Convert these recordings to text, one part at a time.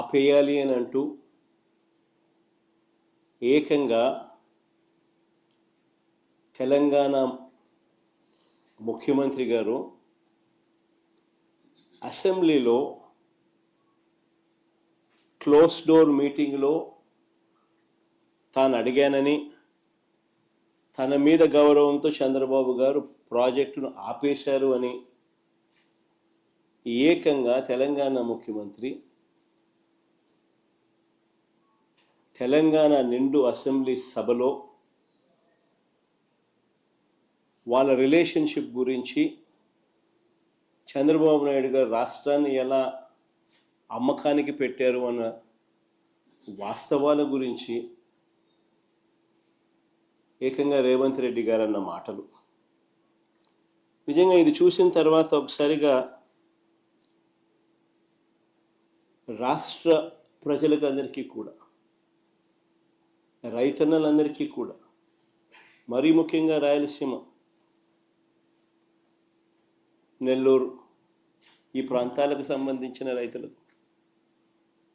ఆపేయాలి అని అంటూ ఏకంగా తెలంగాణ ముఖ్యమంత్రి గారు అసెంబ్లీలో క్లోజ్ డోర్ మీటింగ్లో తాను అడిగానని, తన మీద గౌరవంతో చంద్రబాబు గారు ప్రాజెక్టును ఆపేశారు అని ఏకంగా తెలంగాణ ముఖ్యమంత్రి తెలంగాణ నిండు అసెంబ్లీ సభలో వాళ్ళ రిలేషన్షిప్ గురించి, చంద్రబాబు నాయుడు గారు రాష్ట్రాన్ని ఎలా అమ్మకానికి పెట్టారు అన్న వాస్తవాల గురించి ఏకంగా రేవంత్ రెడ్డి గారు అన్న మాటలు నిజంగా ఇది చూసిన తర్వాత ఒకసారిగా రాష్ట్ర ప్రజలకు అందరికీ కూడా, రైతన్నలందరికీ కూడా, మరీ ముఖ్యంగా రాయలసీమ, నెల్లూరు ఈ ప్రాంతాలకు సంబంధించిన రైతులకు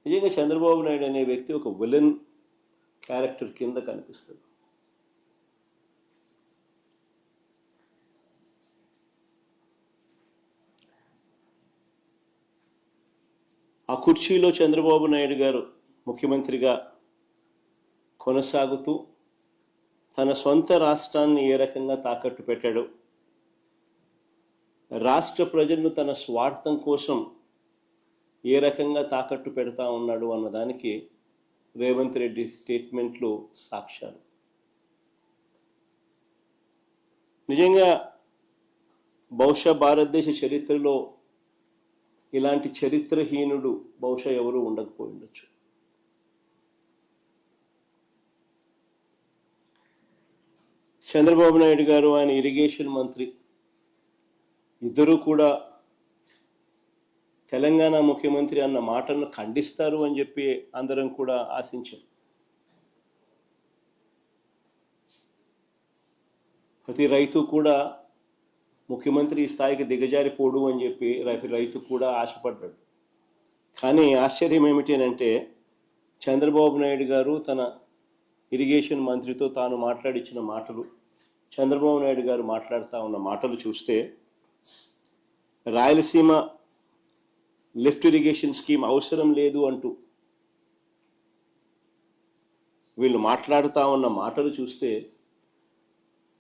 నిజంగా చంద్రబాబు నాయుడు అనే వ్యక్తి ఒక విలన్ క్యారెక్టర్ కింద కనిపిస్తుంది. ఆ కుర్చీలో చంద్రబాబు నాయుడు గారు ముఖ్యమంత్రిగా కొనసాగుతూ తన సొంత రాష్ట్రాన్ని ఏ రకంగా తాకట్టు పెట్టాడు, రాష్ట్ర ప్రజలను తన స్వార్థం కోసం ఏ రకంగా తాకట్టు పెడతా ఉన్నాడు అన్నదానికి రేవంత్ రెడ్డి స్టేట్మెంట్లు సాక్ష్యాలు. నిజంగా బహుశా భారతదేశ చరిత్రలో ఇలాంటి చరిత్రహీనుడు బహుశా ఎవరు ఉండకపోయి ఉండొచ్చు. చంద్రబాబు నాయుడు గారు, ఆయన ఇరిగేషన్ మంత్రి ఇద్దరూ కూడా తెలంగాణ ముఖ్యమంత్రి అన్న మాటలను ఖండిస్తారు అని చెప్పి అందరం కూడా ఆశించాం. ప్రతి రైతు కూడా ముఖ్యమంత్రి ఈ స్థాయికి దిగజారిపోడు అని చెప్పి రైతు కూడా ఆశపడ్డాడు. కానీ ఆశ్చర్యం ఏమిటి అంటే, చంద్రబాబు నాయుడు గారు తన ఇరిగేషన్ మంత్రితో తాను మాట్లాడించిన మాటలు, చంద్రబాబు నాయుడు గారు మాట్లాడుతూ ఉన్న మాటలు చూస్తే, రాయలసీమ లిఫ్ట్ ఇరిగేషన్ స్కీమ్ అవసరం లేదు అంటూ వీళ్ళు మాట్లాడుతూ ఉన్న మాటలు చూస్తే,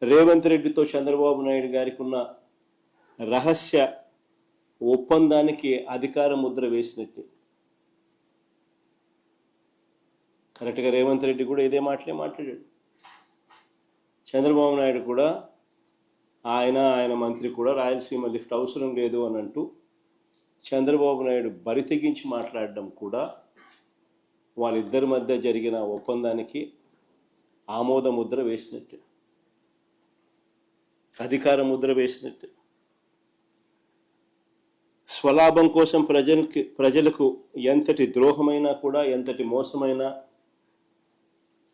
రేవంత్ రెడ్డితో చంద్రబాబు నాయుడు గారికి ఉన్న రహస్య ఒప్పందానికి అధికార ముద్ర వేసినట్టే. కరెక్ట్గా రేవంత్ రెడ్డి కూడా ఇదే మాటలే మాట్లాడాడు. చంద్రబాబు నాయుడు కూడా, ఆయన మంత్రి కూడా రాయలసీమ లిఫ్ట్ అవసరం లేదు అని అంటూ చంద్రబాబు నాయుడు బరి తెగించి మాట్లాడడం కూడా వాళ్ళిద్దరి మధ్య జరిగిన ఒప్పందానికి ఆమోద ముద్ర వేసినట్టే, అధికార ముద్ర వేసినట్టే. స్వలాభం కోసం ప్రజలకు ఎంతటి ద్రోహమైనా కూడా, ఎంతటి మోసమైనా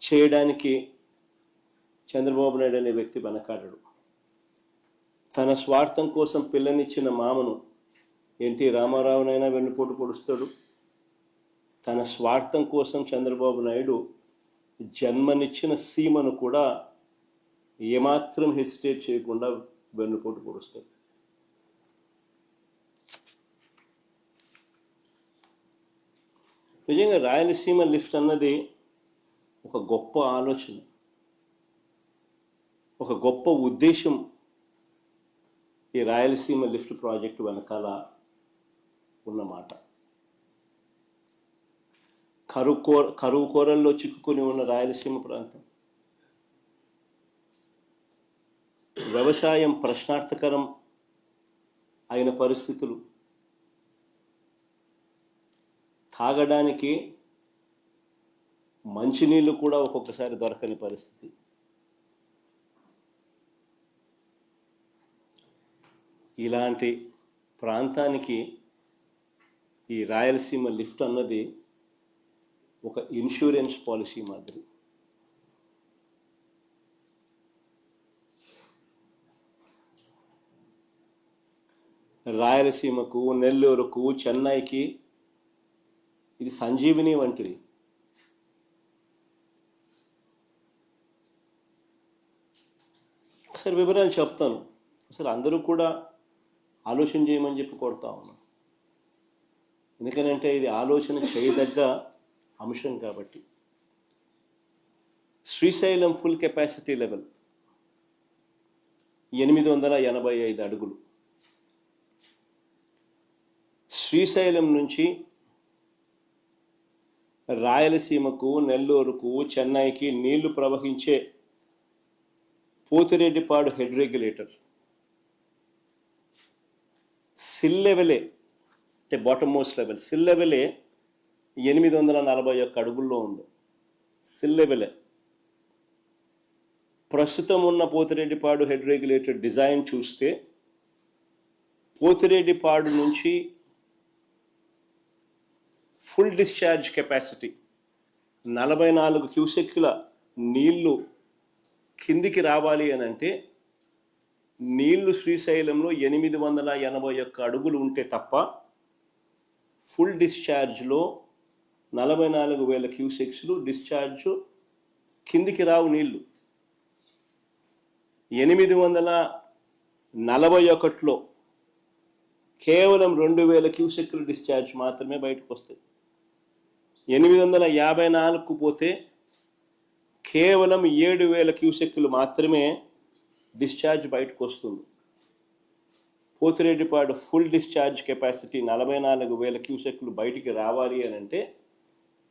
చేయడానికి చంద్రబాబు నాయుడు అనే వ్యక్తి వెనకాడడు. తన స్వార్థం కోసం పిల్లనిచ్చిన మామను, ఎన్టీ రామారావునైనా వెన్నుపోటు పొడుస్తాడు. తన స్వార్థం కోసం చంద్రబాబు నాయుడు జన్మనిచ్చిన సీమను కూడా ఏమాత్రం హెసిటేట్ చేయకుండా వెన్నుపోటు పొడుస్తాడు. నిజంగా రాయలసీమ లిఫ్ట్ అన్నది ఒక గొప్ప ఆలోచన, ఒక గొప్ప ఉద్దేశం ఈ రాయలసీమ లిఫ్ట్ ప్రాజెక్టు వెనకాల ఉన్నమాట. కరువు కోరల్లో చిక్కుకొని ఉన్న రాయలసీమ ప్రాంతం, వ్యవసాయం ప్రశ్నార్థకరం అయిన పరిస్థితులు, తాగడానికి మంచినీళ్ళు కూడా ఒక్కొక్కసారి దొరకని పరిస్థితి. ఇలాంటి ప్రాంతానికి ఈ రాయలసీమ లిఫ్ట్ అన్నది ఒక ఇన్సూరెన్స్ పాలసీ మాదిరి. రాయలసీమకు, నెల్లూరుకు, చెన్నైకి ఇది సంజీవిని వంటిది. ఒకసారి వివరాలు చెప్తాను. అసలు అందరూ కూడా ఆలోచన చేయమని చెప్పి కోరుతా ఉన్నాను. ఎందుకనంటే ఇది ఆలోచన చేయదగ్గ అంశం కాబట్టి. శ్రీశైలం ఫుల్ కెపాసిటీ లెవెల్ 885 అడుగులు. శ్రీశైలం నుంచి రాయలసీమకు, నెల్లూరుకు, చెన్నైకి నీళ్లు ప్రవహించే పోతిరెడ్డిపాడు హెడ్ రెగ్యులేటర్ సిల్ లెవెలే, అంటే బాటమ్ మోస్ట్ లెవెల్ సిల్ లెవెలే 841 అడుగుల్లో ఉంది. సిల్ లెవెలే. ప్రస్తుతం ఉన్న పోతిరెడ్డిపాడు హెడ్ రెగ్యులేటర్ డిజైన్ చూస్తే పోతిరెడ్డిపాడు నుంచి ఫుల్ డిశ్చార్జ్ కెపాసిటీ 44 క్యూసెక్కుల నీళ్లు కిందికి రావాలి అని అంటే నీళ్లు శ్రీశైలంలో 881 అడుగులు ఉంటే తప్ప ఫుల్ డిశ్చార్జ్లో 44,000 క్యూసెక్స్లు డిశ్చార్జ్ కిందికి రావు. నీళ్లు 841లో కేవలం 2,000 క్యూసెక్లు డిశ్చార్జ్ మాత్రమే బయటకు వస్తాయి. 854కు పోతే కేవలం 7,000 క్యూసెక్లు మాత్రమే డిశ్చార్జ్ బయటకు వస్తుంది. పోతిరెడ్డిపాడు ఫుల్ డిశ్చార్జ్ కెపాసిటీ 44,000 క్యూసెక్లు బయటికి రావాలి అని అంటే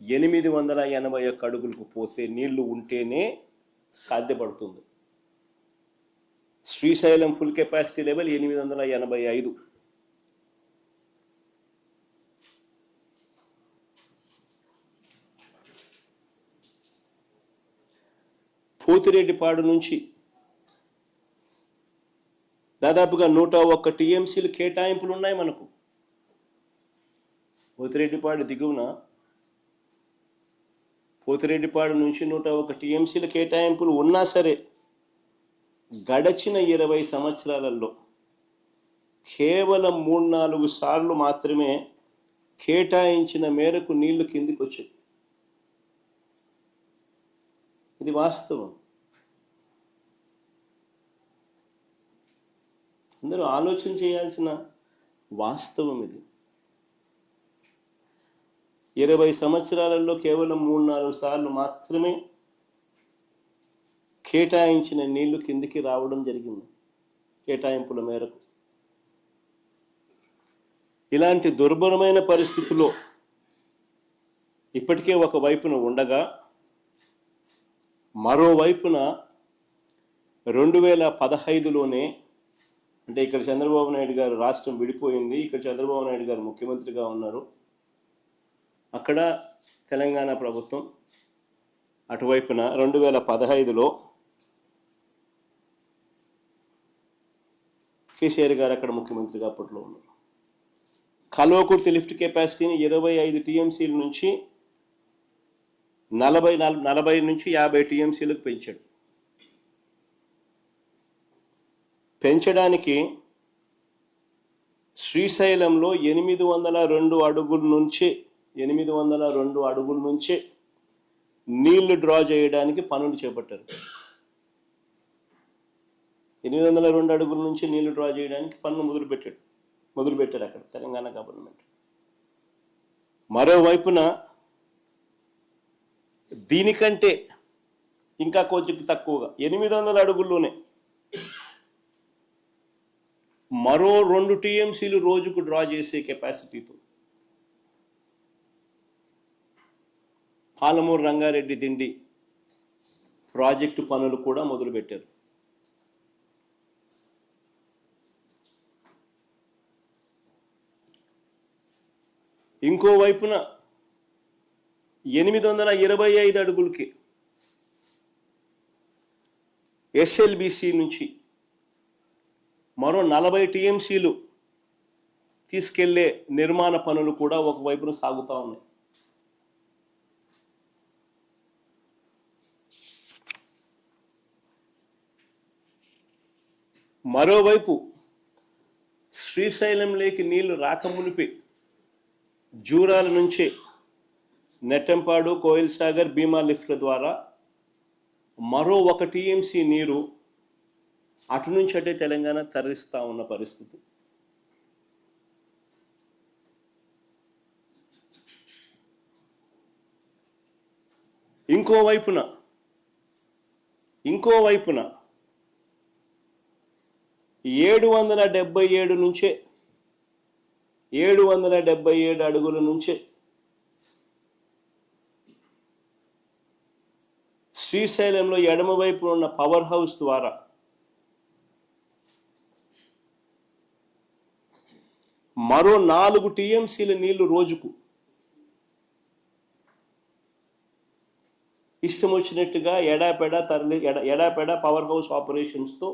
881 అడుగులకు పోతే నీళ్లు ఉంటేనే సాధ్యపడుతుంది. Srisailam full capacity level 885. Pothireddypadu నుంచి దాదాపుగా 101 టీఎంసీలు కేటాయింపులు ఉన్నాయి మనకు. పోతిరెడ్డిపాడు దిగువన పోతిరెడ్డిపాడు నుంచి 101 టీఎంసీల కేటాయింపులు ఉన్నా సరే గడచిన 20 సంవత్సరాలలో కేవలం 3-4 సార్లు మాత్రమే కేటాయించిన మేరకు నీళ్లు కిందికి వచ్చాయి. ఇది వాస్తవం. అందరూ ఆలోచన చేయాల్సిన వాస్తవం ఇది. 20 సంవత్సరాలలో కేవలం 3-4 సార్లు మాత్రమే కేటాయించిన నీళ్లు కిందికి రావడం జరిగింది కేటాయింపుల మేరకు. ఇలాంటి దుర్భరమైన పరిస్థితిలో ఇప్పటికే ఒక వైపున ఉండగా మరోవైపున 2015లోనే, అంటే ఇక్కడ చంద్రబాబు నాయుడు గారు రాష్ట్రం విడిపోయింది, ఇక్కడ చంద్రబాబు నాయుడు గారు ముఖ్యమంత్రిగా ఉన్నారు, అక్కడ తెలంగాణ ప్రభుత్వం అటువైపున 2015లో కేసీఆర్ గారు అక్కడ ముఖ్యమంత్రిగా అప్పట్లో ఉన్నారు. కల్వకుర్తి లిఫ్ట్ కెపాసిటీని 25 టీఎంసీల నుంచి 40 నుంచి 50 టీఎంసీలకు పెంచాడు. పెంచడానికి శ్రీశైలంలో 802 అడుగుల నుంచే నీళ్లు డ్రా చేయడానికి పనులు చేపట్టారు. 802 అడుగుల నుంచి నీళ్లు డ్రా చేయడానికి పనులు మొదలుపెట్టారు అక్కడ తెలంగాణ గవర్నమెంట్. మరోవైపున దీనికంటే ఇంకా కొంచెం తక్కువగా 800 అడుగుల్లోనే మరో 2 టీఎంసీలు రోజుకు డ్రా చేసే కెపాసిటీతో పాలమూరు రంగారెడ్డి దిండి ప్రాజెక్టు పనులు కూడా మొదలుపెట్టారు. ఇంకోవైపున 825 అడుగులకి ఎస్ఎల్బిసి నుంచి మరో 40 టీఎంసీలు తీసుకెళ్లే నిర్మాణ పనులు కూడా ఒకవైపున సాగుతూ ఉన్నాయి. మరోవైపు శ్రీశైలంలోకి నీళ్లు రాకమునిపే జూరాల నుంచే నెట్టెంపాడు, కోయిల్ సాగర్, భీమా లిఫ్ట్ల ద్వారా మరో 1 టీఎంసీ నీరు అటు నుంచి అటే తెలంగాణ తరలిస్తూ ఉన్న పరిస్థితి. ఇంకోవైపున 777 నుంచే 777 అడుగుల నుంచే శ్రీశైలంలో ఎడమవైపు ఉన్న పవర్ హౌస్ ద్వారా మరో 4 టీఎంసీల నీళ్లు రోజుకు ఇష్టం వచ్చినట్టుగా ఎడాపెడా పవర్ హౌస్ ఆపరేషన్స్తో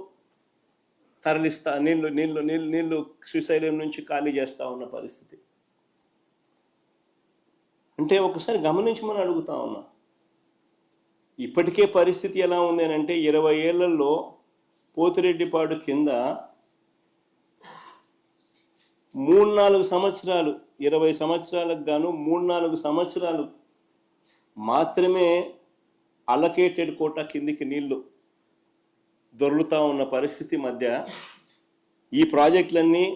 తరలిస్తా నీళ్లు శ్రీశైలం నుంచి ఖాళీ చేస్తూ ఉన్న పరిస్థితి. అంటే ఒకసారి గమనించి మనం అడుగుతా ఉన్నా, ఇప్పటికే పరిస్థితి ఎలా ఉంది అని అంటే 20 ఏళ్లలో పోతిరెడ్డిపాడు కింద 3-4 సంవత్సరాలు, 20 సంవత్సరాలకు గాను 3-4 సంవత్సరాలు మాత్రమే అలొకేటెడ్ కోటా కిందికి నీళ్లు దొరుకుతూ ఉన్న పరిస్థితి మధ్య ఈ ప్రాజెక్టులన్నీ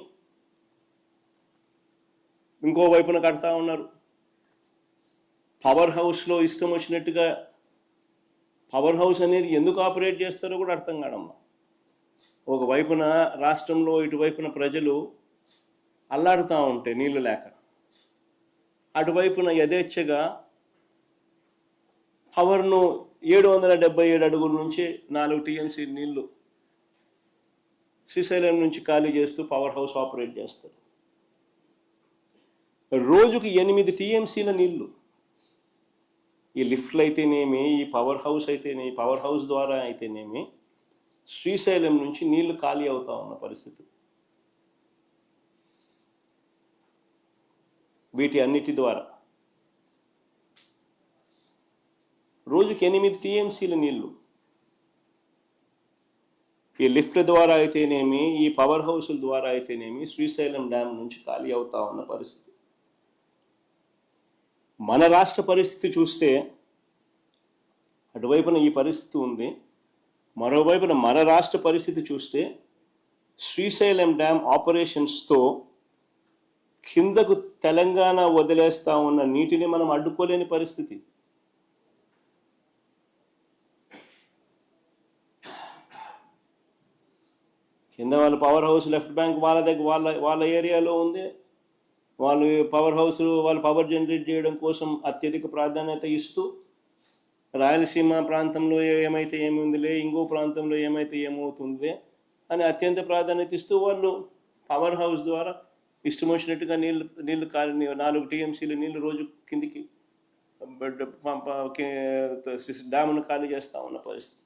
ఇంకోవైపున కడతా ఉన్నారు. పవర్ హౌస్లో ఇష్టం వచ్చినట్టుగా పవర్ హౌస్ అనేది ఎందుకు ఆపరేట్ చేస్తారో కూడా అర్థం కాదమ్మా. ఒకవైపున రాష్ట్రంలో ఇటువైపున ప్రజలు అల్లాడుతూ ఉంటే నీళ్లు లేక, అటువైపున యథేచ్ఛగా పవర్ను 777 అడుగుల నుంచి 4 టీఎంసీ నీళ్లు శ్రీశైలం నుంచి ఖాళీ చేస్తూ పవర్ హౌస్ ఆపరేట్ చేస్తారు. రోజుకు 8 టీఎంసీల నీళ్లు ఈ లిఫ్ట్లు అయితేనేమి, ఈ పవర్ హౌస్ అయితేనేమి, పవర్ హౌస్ ద్వారా అయితేనేమి శ్రీశైలం నుంచి నీళ్లు ఖాళీ అవుతా ఉన్న పరిస్థితి. వీటి అన్నిటి ద్వారా రోజుకి 8 టీఎంసీల నీళ్లు ఈ లిఫ్ట్ల ద్వారా అయితేనేమి, ఈ పవర్ హౌస్ల ద్వారా అయితేనేమి శ్రీశైలం డ్యామ్ నుంచి ఖాళీ అవుతా ఉన్న పరిస్థితి. మన రాష్ట్ర పరిస్థితి చూస్తే అటువైపున ఈ పరిస్థితి ఉంది, మరోవైపున మన రాష్ట్ర పరిస్థితి చూస్తే శ్రీశైలం డ్యామ్ ఆపరేషన్స్తో కిందకు తెలంగాణ వదిలేస్తా ఉన్న నీటిని మనం అడ్డుకోలేని పరిస్థితి. కింద వాళ్ళ పవర్ హౌస్ లెఫ్ట్ బ్యాంక్ వాళ్ళ దగ్గర వాళ్ళ ఏరియాలో ఉంది. వాళ్ళు పవర్ హౌస్ వాళ్ళు పవర్ జనరేట్ చేయడం కోసం అత్యధిక ప్రాధాన్యత ఇస్తూ రాయలసీమ ప్రాంతంలో ఏమైతే ఏముందిలే, ఇంకో ప్రాంతంలో ఏమైతే ఏమవుతుందిలే అని అత్యంత ప్రాధాన్యత ఇస్తూ వాళ్ళు పవర్ హౌస్ ద్వారా ఇష్టం వచ్చినట్టుగా నీళ్లు 4 టీఎంసీల నీళ్లు రోజు కిందికి డ్యామును ఖాళీ చేస్తూ ఉన్న పరిస్థితి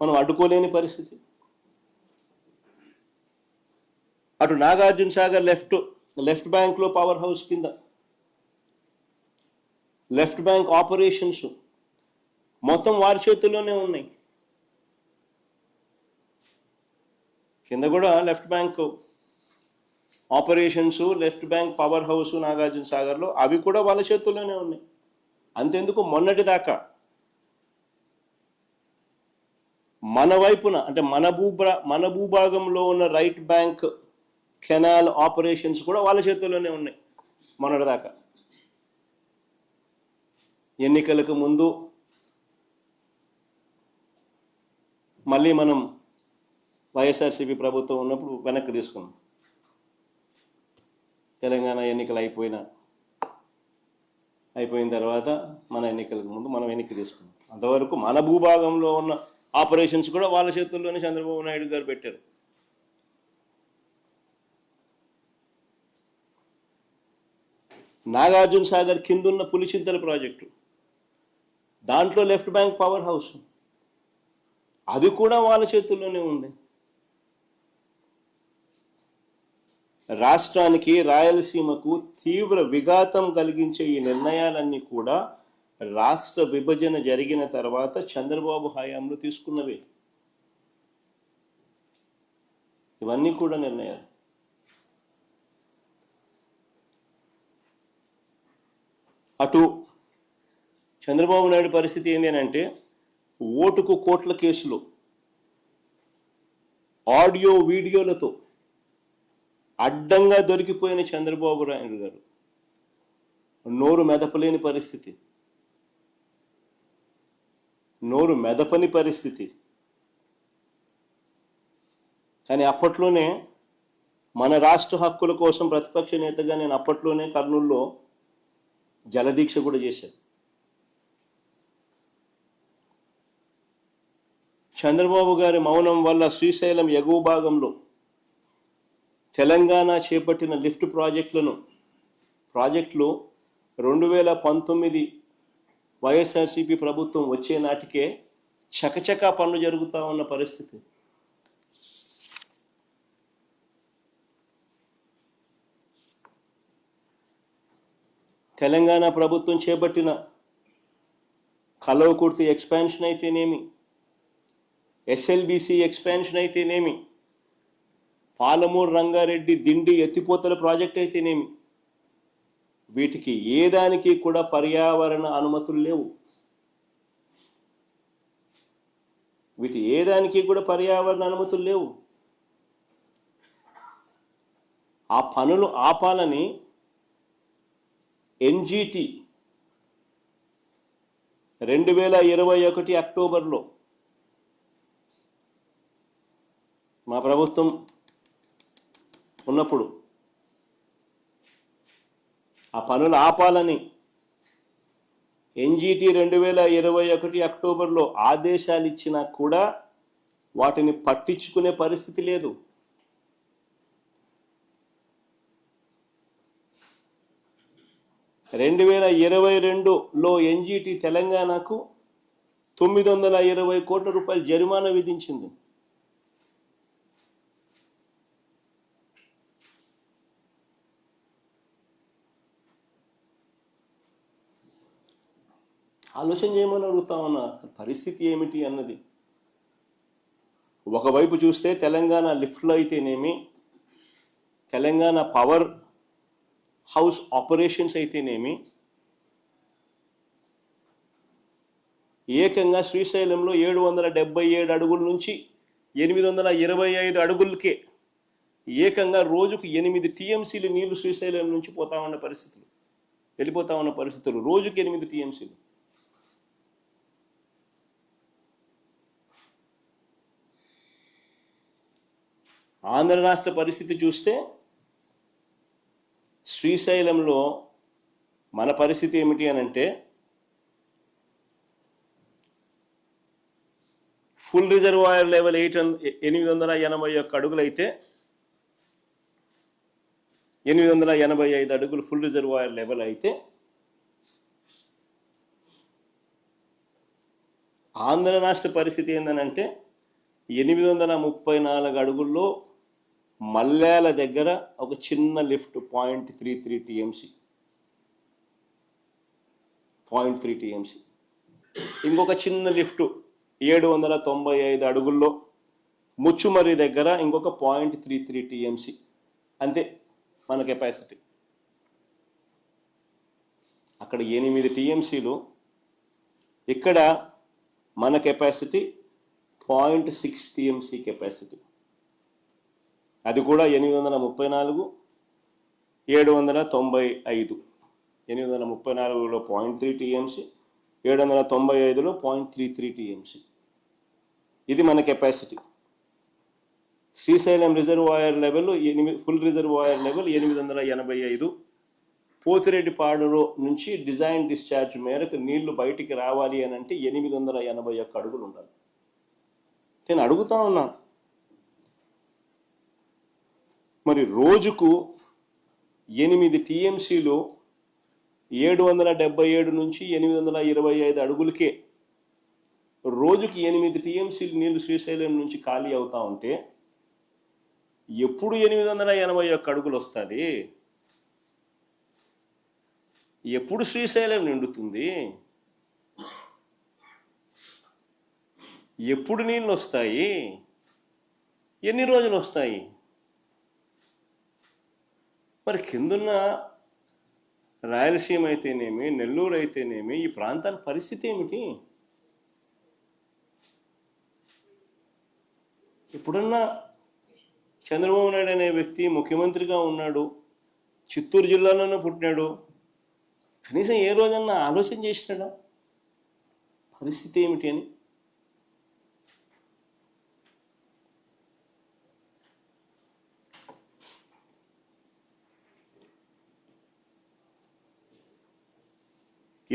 మనం అడ్డుకోలేని పరిస్థితి. అటు నాగార్జున సాగర్ లెఫ్ట్ బ్యాంక్లో పవర్ హౌస్ కింద లెఫ్ట్ బ్యాంక్ ఆపరేషన్స్ మొత్తం వారి చేతుల్లోనే ఉన్నాయి. కింద కూడా left bank operations, left bank power house Nagarjuna సాగర్లో అవి కూడా వాళ్ళ చేతుల్లోనే ఉన్నాయి. అంతెందుకు మొన్నటిదాకా మన వైపున అంటే మన భూభాగంలో ఉన్న రైట్ బ్యాంక్ కెనాల్ ఆపరేషన్స్ కూడా వాళ్ళ చేతుల్లోనే ఉన్నాయి మొన్నటిదాకా. ఎన్నికలకు ముందు మళ్ళీ మనం వైఎస్ఆర్సీపీ ప్రభుత్వం ఉన్నప్పుడు వెనక్కి తీసుకున్నాం. తెలంగాణ ఎన్నికలు అయిపోయిన తర్వాత మన ఎన్నికలకు ముందు మనం వెనక్కి తీసుకున్నాం. అంతవరకు మన భూభాగంలో ఉన్న ఆపరేషన్స్ కూడా వాళ్ళ చేతుల్లోనే చంద్రబాబు నాయుడు గారు పెట్టారు. నాగార్జున సాగర్ కిందున్న పులిచింతల ప్రాజెక్టు, దాంట్లో లెఫ్ట్ బ్యాంక్ పవర్ హౌస్, అది కూడా వాళ్ళ చేతుల్లోనే ఉంది. రాష్ట్రానికి, రాయలసీమకు తీవ్ర విఘాతం కలిగించే ఈ నిర్ణయాలన్నీ కూడా రాష్ట్ర విభజన జరిగిన తర్వాత చంద్రబాబు హయాంలో తీసుకున్నవే. ఇవన్నీ కూడా నిర్ణయాలు. అటు చంద్రబాబు నాయుడు పరిస్థితి ఏంటి అని అంటే, ఓటుకు కోట్ల కేసులు ఆడియో వీడియోలతో అడ్డంగా దొరికిపోయిన చంద్రబాబు నాయుడు గారు నోరు మెదపలేని పరిస్థితి, నోరు మెదపని పరిస్థితి. కానీ అప్పట్లోనే మన రాష్ట్ర హక్కుల కోసం ప్రతిపక్ష నేతగా నేను అప్పట్లోనే కర్నూలులో జలదీక్ష కూడా చేశాను. చంద్రబాబు గారి మౌనం వల్ల శ్రీశైలం ఎగువ భాగంలో తెలంగాణ చేపట్టిన లిఫ్ట్ ప్రాజెక్టులు 2019 వైఎస్ఆర్సీపీ ప్రభుత్వం వచ్చే నాటికే చకచకా పనులు జరుగుతూ ఉన్న పరిస్థితి. తెలంగాణ ప్రభుత్వం చేపట్టిన కల్వకుర్తి ఎక్స్పాన్షన్ అయితేనేమి, ఎస్ఎల్బిసి ఎక్స్పాన్షన్ అయితేనేమి, పాలమూరు రంగారెడ్డి దిండి ఎత్తిపోతల ప్రాజెక్ట్ అయితేనేమి, వీటికి ఏదానికి కూడా పర్యావరణ అనుమతులు లేవు. వీటి ఏదానికి కూడా పర్యావరణ అనుమతులు లేవు. ఆ పనులు ఆపాలని ఎన్జిటి 2021 అక్టోబర్లో మా ప్రభుత్వం ఉన్నప్పుడు ఆ పనులు ఆపాలని ఎన్జిటి 2021 అక్టోబర్లో ఆదేశాలు ఇచ్చినా కూడా వాటిని పట్టించుకునే పరిస్థితి లేదు. రెండు 2022లో ఎన్జిటి తెలంగాణకు 920 కోట్ల రూపాయల జరిమానా విధించింది. ఆలోచన చేయమని అడుగుతా ఉన్నా, పరిస్థితి ఏమిటి అన్నది. ఒకవైపు చూస్తే తెలంగాణ లిఫ్ట్లో అయితేనేమి, తెలంగాణ పవర్ హౌస్ ఆపరేషన్స్ అయితేనేమి, ఏకంగా శ్రీశైలంలో 777 అడుగుల నుంచి 825 అడుగులకే ఏకంగా రోజుకు 8 టీఎంసీలు నీళ్లు శ్రీశైలం నుంచి వెళ్ళిపోతా ఉన్న పరిస్థితులు. రోజుకి 8 టీఎంసీలు. ఆంధ్ర రాష్ట్ర పరిస్థితి చూస్తే శ్రీశైలంలో మన పరిస్థితి ఏమిటి అని అంటే, ఫుల్ రిజర్వాయర్ లెవెల్ 881 అడుగులు అయితే 885 అడుగులు ఫుల్ రిజర్వాయర్ లెవెల్ అయితే, ఆంధ్ర రాష్ట్ర పరిస్థితి ఏంటనంటే 834 అడుగుల్లో మల్యాల దగ్గర ఒక చిన్న లిఫ్ట్ 0.33 టీఎంసీ, 0.3 టీఎంసీ. ఇంకొక చిన్న లిఫ్ట్ 795 అడుగుల్లో ముచ్చుమర్రి దగ్గర ఇంకొక 0.33 టీఎంసీ. అంతే మన కెపాసిటీ. అక్కడ 8 టీఎంసీలు, ఇక్కడ మన కెపాసిటీ 0.6 టీఎంసీ కెపాసిటీ. అది కూడా 834, 795. 834లో 0.3 టీఎంసీ, 795లో 0.33 టీఎంసీ. ఇది మన capacity. Srisailam reservoir level full reservoir level 885. పోతిరెడ్డిపాడులో నుంచి డిజైన్ డిశ్చార్జ్ మేరకు నీళ్లు బయటికి రావాలి అని అంటే 881 అడుగులు ఉండాలి. నేను అడుగుతా ఉన్నా, మరి రోజుకు 8 టీఎంసీలు 777 నుంచి 825 అడుగులకే రోజుకి 8 టీఎంసీలు నీళ్లు శ్రీశైలం నుంచి ఖాళీ అవుతా ఉంటే ఎప్పుడు 881 అడుగులు వస్తుంది? ఎప్పుడు శ్రీశైలం నిండుతుంది? ఎప్పుడు నీళ్ళు వస్తాయి? ఎన్ని రోజులు వస్తాయి? మరి కిందున్న రాయలసీమ అయితేనేమి, నెల్లూరు అయితేనేమి, ఈ ప్రాంతాల పరిస్థితి ఏమిటి? ఇప్పుడున్న చంద్రబాబు నాయుడు అనే వ్యక్తి ముఖ్యమంత్రిగా ఉన్నాడు, చిత్తూరు జిల్లాలోనే పుట్టినాడు. కనీసం ఏ రోజన్నా ఆలోచన చేసినాడా పరిస్థితి ఏమిటి అని?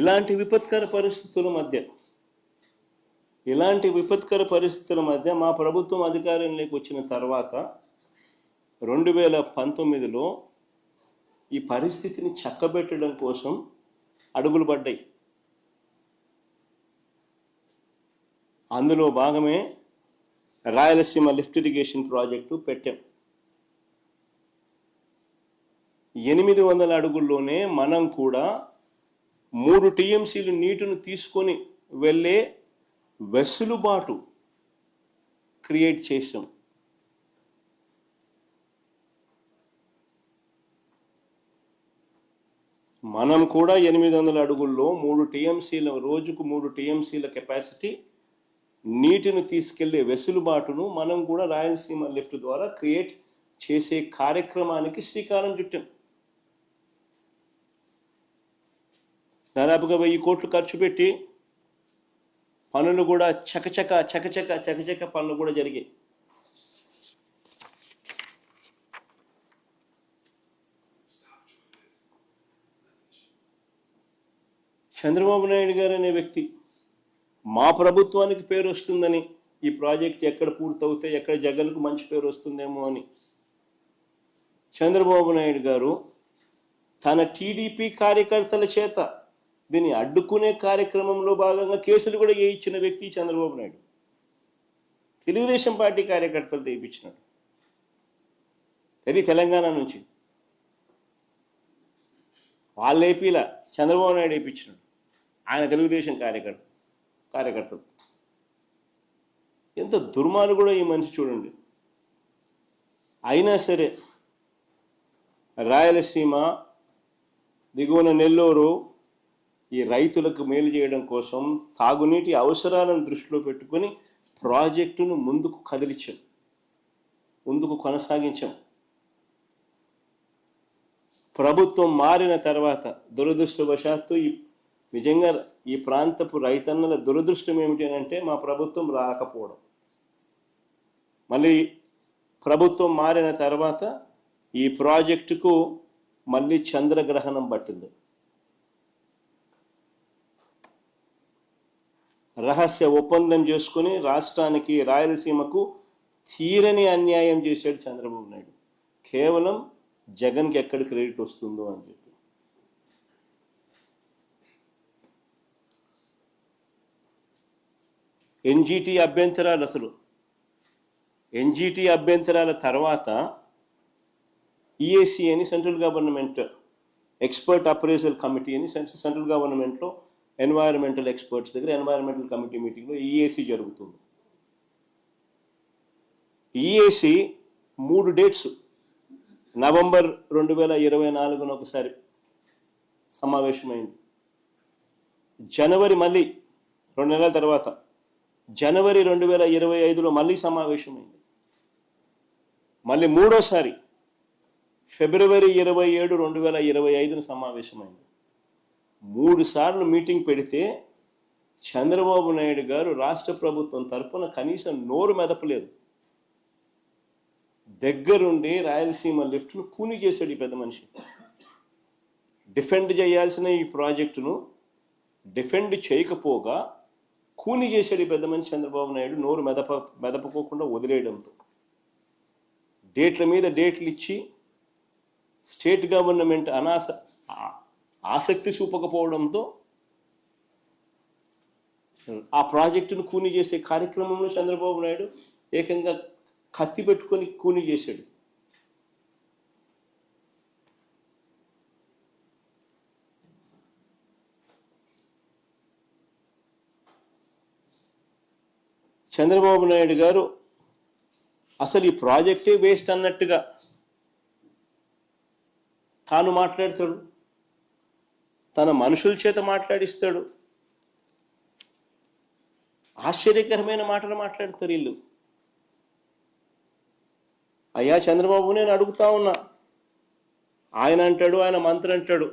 ఇలాంటి విపత్కర పరిస్థితుల మధ్య మా ప్రభుత్వం అధికారంలోకి వచ్చిన తర్వాత 2019లో ఈ పరిస్థితిని చక్కబెట్టడం కోసం అడుగులు పడ్డాయి. అందులో భాగమే రాయలసీమ లిఫ్ట్ ఇరిగేషన్ ప్రాజెక్టు పెట్టాం. 800 అడుగుల్లోనే మనం కూడా 3 టీఎంసీలు నీటిని తీసుకొని వెళ్ళే వెసులుబాటు క్రియేట్ చేసాం. మనం కూడా 800 అడుగుల్లో 3 టీఎంసీల రోజుకు 3 టీఎంసీల కెపాసిటీ నీటిని తీసుకెళ్లే వెసులుబాటును మనం కూడా రాయలసీమ లిఫ్ట్ ద్వారా క్రియేట్ చేసే కార్యక్రమానికి శ్రీకారం చుట్టాం. దాదాపుగా 1000 కోట్లు ఖర్చు పెట్టి పనులు కూడా చకచక పనులు కూడా జరిగాయి. చంద్రబాబు నాయుడు గారు అనే వ్యక్తి మా ప్రభుత్వానికి పేరు వస్తుందని, ఈ ప్రాజెక్ట్ ఎక్కడ పూర్తవుతే ఎక్కడ జగన్కు మంచి పేరు వస్తుందేమో అని చంద్రబాబు నాయుడు గారు తన టీడీపీ కార్యకర్తల చేత దీన్ని అడ్డుకునే కార్యక్రమంలో భాగంగా కేసులు కూడా వేయించిన వ్యక్తి చంద్రబాబు నాయుడు. తెలుగుదేశం పార్టీ కార్యకర్తలు తెప్పించినాడు. అది తెలంగాణ నుంచి వాళ్ళు ఏపీలా చంద్రబాబు నాయుడు వేయించినాడు. ఆయన తెలుగుదేశం కార్యకర్తలు. ఎంత దుర్మార్గుడో ఈ మనిషి చూడండి. అయినా సరే రాయలసీమ దిగువన నెల్లూరు ఈ రైతులకు మేలు చేయడం కోసం తాగునీటి అవసరాలను దృష్టిలో పెట్టుకొని ప్రాజెక్టును ముందుకు కొనసాగించాం. ప్రభుత్వం మారిన తర్వాత దురదృష్టవశాత్తు నిజంగా ఈ ప్రాంతపు రైతన్నల దురదృష్టం ఏమిటి అంటే మా ప్రభుత్వం రాకపోవడం. మళ్ళీ ప్రభుత్వం మారిన తర్వాత ఈ ప్రాజెక్టుకు మళ్ళీ చంద్రగ్రహణం పట్టింది. రహస్య ఒప్పందం చేసుకుని రాష్ట్రానికి, రాయలసీమకు తీరని అన్యాయం చేశాడు చంద్రబాబు నాయుడు. కేవలం జగన్కి ఎక్కడ క్రెడిట్ వస్తుందో అని చెప్పి. ఎన్జిటి అభ్యంతరాల తర్వాత ఈఏసీ అని central government expert appraisal committee అని సెంట్రల్ గవర్నమెంట్లో ఎన్వైరన్మెంటల్ ఎక్స్పర్ట్స్ దగ్గర ఎన్వైరన్మెంటల్ కమిటీ మీటింగ్లో ఈఏసీ జరుగుతుంది. ఈఏసీ 3 డేట్స్ నవంబర్ 2024 ఒకసారి సమావేశమైంది. జనవరి మళ్ళీ 2 నెలల తర్వాత జనవరి 2025లో మళ్ళీ సమావేశమైంది. మళ్ళీ మూడోసారి ఫిబ్రవరి 27, 2025 సమావేశమైంది. 3 సార్లు మీటింగ్ పెడితే చంద్రబాబు నాయుడు గారు రాష్ట్ర ప్రభుత్వం తరఫున కనీసం నోరు మెదపలేదు. దగ్గరుండి రాయలసీమ లిఫ్ట్ను కూని చేశాడు ఈ పెద్ద మనిషి. డిఫెండ్ చేయాల్సిన ఈ ప్రాజెక్టును డిఫెండ్ చేయకపోగా కూని చేశాడు ఈ పెద్ద మనిషి చంద్రబాబు నాయుడు, నోరు మెదపకోకుండా వదిలేయడంతో. డేట్ల మీద డేట్లు ఇచ్చి స్టేట్ గవర్నమెంట్ ఆసక్తి చూపకపోవడంతో ఆ ప్రాజెక్టును కూని చేసే కార్యక్రమంలో చంద్రబాబు నాయుడు ఏకంగా కత్తి పెట్టుకొని కూని చేశాడు. చంద్రబాబు నాయుడు గారు అసలు ఈ ప్రాజెక్టే వేస్ట్ అన్నట్టుగా తాను మాట్లాడతాడు. తన మనుషుల చేత మాట్లాడిస్తాడు. ఆశ్చర్యకరమైన మాటలు మాట్లాడతారు వీళ్ళు. అయ్యా చంద్రబాబు, నేను అడుగుతా ఉన్నా, ఆయన అంటాడు, ఆయన మంత్రి అంటాడు,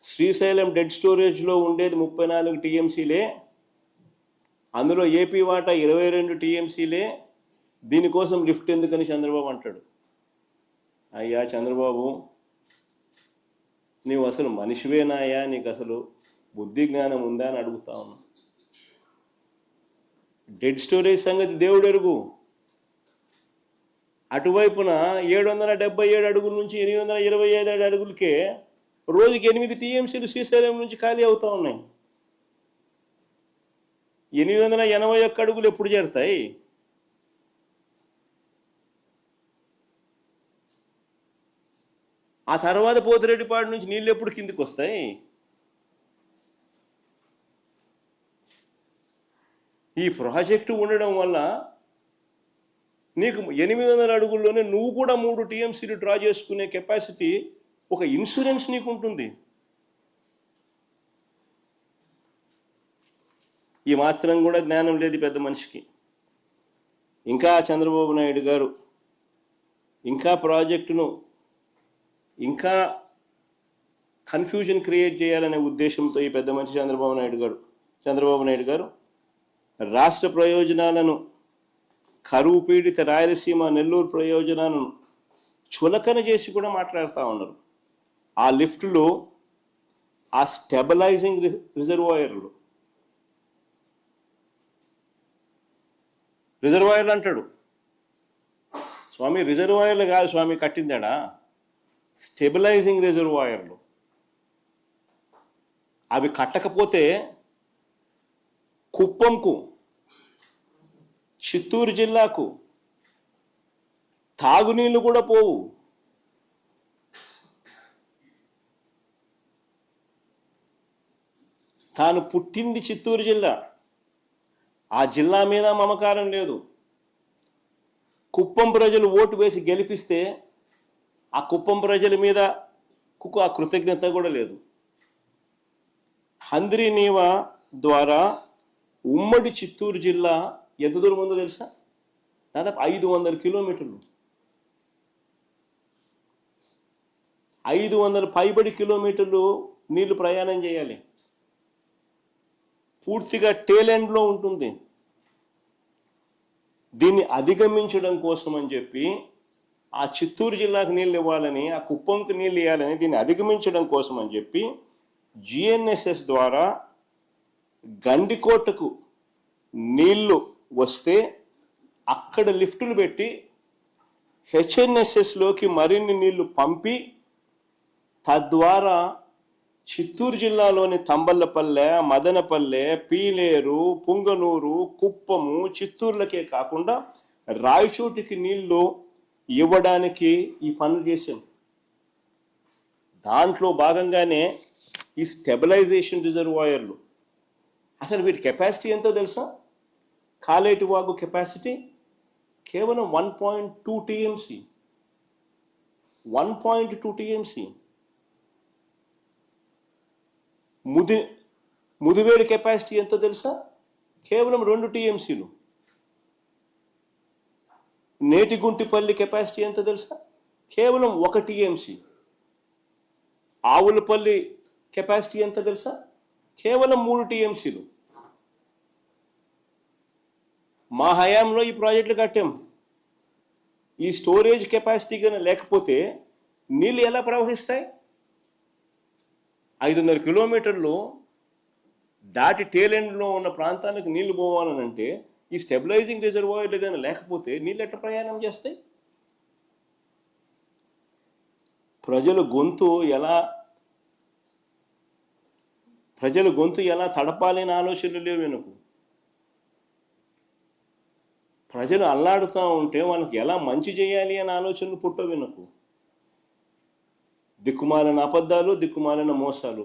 శ్రీశైలం డెడ్ స్టోరేజ్లో ఉండేది 34 టీఎంసీలే, అందులో ఏపీ వాటా 22 టీఎంసీలే, దీనికోసం లిఫ్ట్ ఎందుకని చంద్రబాబు అంటాడు. అయ్యా చంద్రబాబు, నీవు అసలు మనిషివేనాయా? నీకు అసలు బుద్ధి జ్ఞానం ఉందా అని అడుగుతా ఉన్నా. డెడ్ స్టోరేజ్ సంగతి దేవుడు ఎరుగు. అటువైపున 777 అడుగుల నుంచి 825 అడుగులకే రోజుకి 8 టీఎంసీలు శ్రీశైలం నుంచి ఖాళీ అవుతూ ఉన్నాయి. 881 అడుగులు ఎప్పుడు చేరుతాయి? ఆ తర్వాత పోతిరెడ్డిపాడు నుంచి నీళ్ళు ఎప్పుడు కిందికి వస్తాయి? ఈ ప్రాజెక్టు ఉండడం వల్ల నీకు 800 అడుగుల్లోనే నువ్వు కూడా 3 టీఎంసీలు డ్రా చేసుకునే కెపాసిటీ, ఒక ఇన్సూరెన్స్ నీకు ఉంటుంది. ఈ మాత్రం కూడా జ్ఞానం లేదు పెద్ద మనిషికి. ఇంకా చంద్రబాబు నాయుడు గారు ఇంకా ప్రాజెక్టును ఇంకా కన్ఫ్యూజన్ క్రియేట్ చేయాలనే ఉద్దేశంతో ఈ పెద్ద మనిషి చంద్రబాబు నాయుడు గారు రాష్ట్ర ప్రయోజనాలను, కరువు పీడిత రాయలసీమ నెల్లూరు ప్రయోజనాలను చులకన చేసి కూడా మాట్లాడుతూ ఉన్నారు. ఆ లిఫ్ట్లో ఆ స్టెబిలైజింగ్ రిజర్వాయర్లు అంటాడు స్వామి. రిజర్వాయర్లు కాదు స్వామి కట్టిందాడా, స్టెబిలైజింగ్ రిజర్వాయర్లు. అవి కట్టకపోతే కుప్పంకు, చిత్తూరు జిల్లాకు తాగునీళ్ళు కూడా పోవు. తాను పుట్టింది చిత్తూరు జిల్లా, ఆ జిల్లా మీద మమకారం లేదు. కుప్పం ప్రజలు ఓటు వేసి గెలిపిస్తే ఆ కుప్పం ప్రజల మీద ఆ కృతజ్ఞత కూడా లేదు. హంద్రీ నీవా ద్వారా ఉమ్మడి చిత్తూరు జిల్లా ఎంత దూరం ఉందో తెలుసా? దాదాపు 500 కిలోమీటర్లు, 500 పైబడి కిలోమీటర్లు నీళ్లు ప్రయాణం చేయాలి. పూర్తిగా టేలెండ్లో ఉంటుంది. దీన్ని అధిగమించడం కోసం అని చెప్పి, ఆ చిత్తూరు జిల్లాకు నీళ్ళు ఇవ్వాలని, ఆ కుప్పంకు నీళ్ళు ఇవ్వాలని, దీన్ని అధిగమించడం కోసం అని చెప్పి జిఎన్ఎస్ఎస్ ద్వారా గండికోటకు నీళ్లు వస్తే అక్కడ లిఫ్టులు పెట్టి హెచ్ఎన్ఎస్ఎస్లోకి మరిన్ని నీళ్లు పంపి, తద్వారా చిత్తూరు జిల్లాలోని తంబల్లపల్లె, మదనపల్లె, పీలేరు, పుంగనూరు, కుప్పము, చిత్తూరులకే కాకుండా రాయచోటికి నీళ్లు ఇవ్వడానికి ఈ పనులు చేశాం. దాంట్లో భాగంగానే ఈ స్టెబిలైజేషన్ రిజర్వాయర్లు. అసలు వీటి కెపాసిటీ ఎంతో తెలుసా? కాలేటి వాగు కెపాసిటీ కేవలం 1.2 టీఎంసీ. 1.2 టీఎంసీ. ముదివేడి కెపాసిటీ ఎంతో తెలుసా? కేవలం 2 టీఎంసీలు. నేటిగుంటిపల్లి కెపాసిటీ ఎంతో తెలుసా? కేవలం 1 టీఎంసీ. ఆవులపల్లి కెపాసిటీ ఎంత తెలుసా? కేవలం 3 టీఎంసీలు. మా హయాంలో ఈ ప్రాజెక్టులు కట్టాం. ఈ స్టోరేజ్ కెపాసిటీ కానీ లేకపోతే నీళ్ళు ఎలా ప్రవహిస్తాయి? 500 కిలోమీటర్లు దాటి టేలెండ్లో ఉన్న ప్రాంతానికి నీళ్లు పోవాలనంటే ఈ స్టెబిలైజింగ్ రిజర్వాయర్లు కానీ లేకపోతే నీళ్ళు ఎట్లా ప్రయాణం చేస్తాయి? ప్రజల గొంతు ఎలా తడపాలని ఆలోచనలు లేవు వెనుకు. ప్రజలు అల్లాడుతూ ఉంటే వాళ్ళకి ఎలా మంచి చేయాలి అనే ఆలోచనలు పుట్టవు వెనుకు. దిక్కుమాలిన అబద్ధాలు, దిక్కుమాలిన మోసాలు.